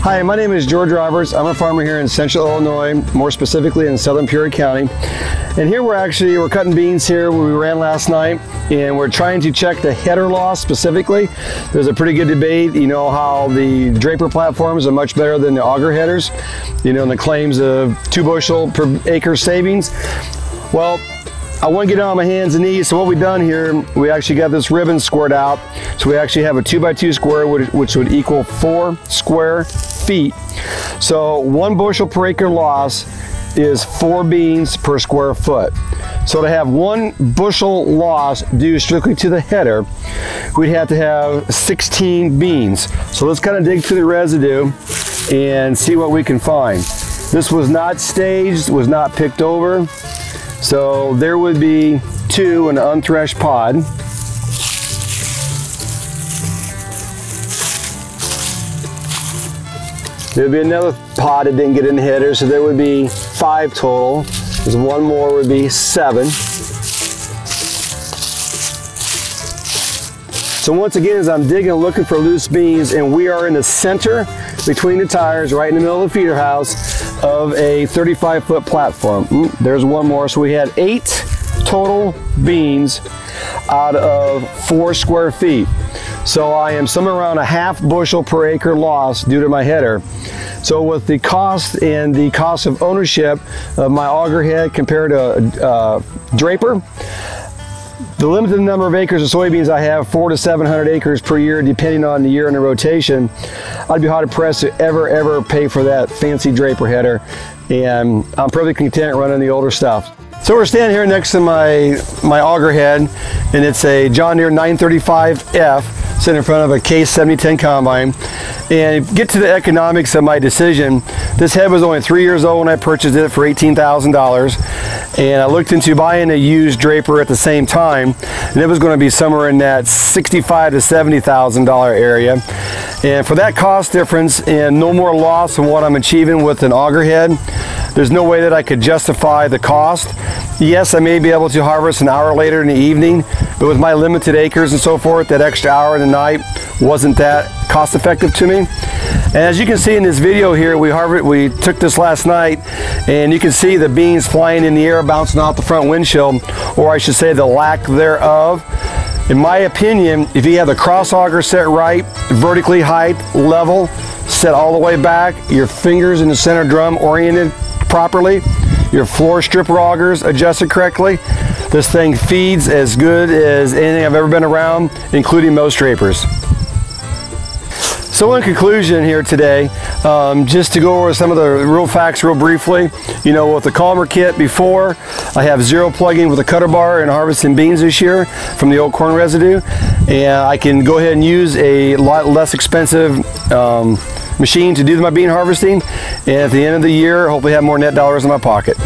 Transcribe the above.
Hi, my name is George Roberts. I'm a farmer here in Central Illinois, more specifically in Southern Peoria County. And here we're cutting beans here where we ran last night, and we're trying to check the header loss specifically. There's a pretty good debate, you know, how the Draper platforms are much better than the Auger headers, you know, and the claims of 2 bushel per acre savings. Well, I want to get on my hands and knees, so what we've done here, we actually got this ribbon squared out. So we actually have a 2x2 square, which would equal 4 square feet. So 1 bushel per acre loss is 4 beans per square foot. So to have 1 bushel loss due strictly to the header, we'd have to have 16 beans. So let's kind of dig through the residue and see what we can find. This was not staged, was not picked over. So there would be 2 in an unthreshed pod. There would be another pod that didn't get in the header, so there would be 5 total. There's 1 more would be 7. So once again, as I'm digging looking for loose beans, and we are in the center between the tires, right in the middle of the feeder house of a 35-foot platform. There's 1 more, so we had 8 total beans out of 4 square feet. So I am somewhere around a ½ bushel per acre loss due to my header. So with the cost and the cost of ownership of my auger head compared to Draper, the limited number of acres of soybeans I have, 400 to 700 acres per year, depending on the year and the rotation, I'd be hard pressed to ever pay for that fancy Draper header, and I'm perfectly content running the older stuff. So we're standing here next to my auger head, and it's a John Deere 935F sitting in front of a Case 7010 combine. And get to the economics of my decision. This head was only 3 years old when I purchased it for $18,000, and I looked into buying a used Draper at the same time, and it was going to be somewhere in that $65,000 to $70,000 area. And for that cost difference and no more loss than what I'm achieving with an auger head, there's no way that I could justify the cost. Yes, I may be able to harvest an hour later in the evening, but with my limited acres and so forth, that extra hour in the night wasn't that cost effective to me. And as you can see in this video here, we took this last night, and you can see the beans flying in the air, bouncing off the front windshield, or I should say the lack thereof. In my opinion, if you have the cross auger set right, vertically height, level, set all the way back, your fingers in the center drum oriented properly, your floor stripper augers adjusted correctly, this thing feeds as good as anything I've ever been around, including most Drapers. So in conclusion here today, just to go over some of the real facts real briefly, you know, with the Calmer kit before, I have 0 plug-in with a cutter bar and harvesting beans this year from the old corn residue, and I can go ahead and use a lot less expensive machine to do my bean harvesting, and at the end of the year, hopefully have more net dollars in my pocket.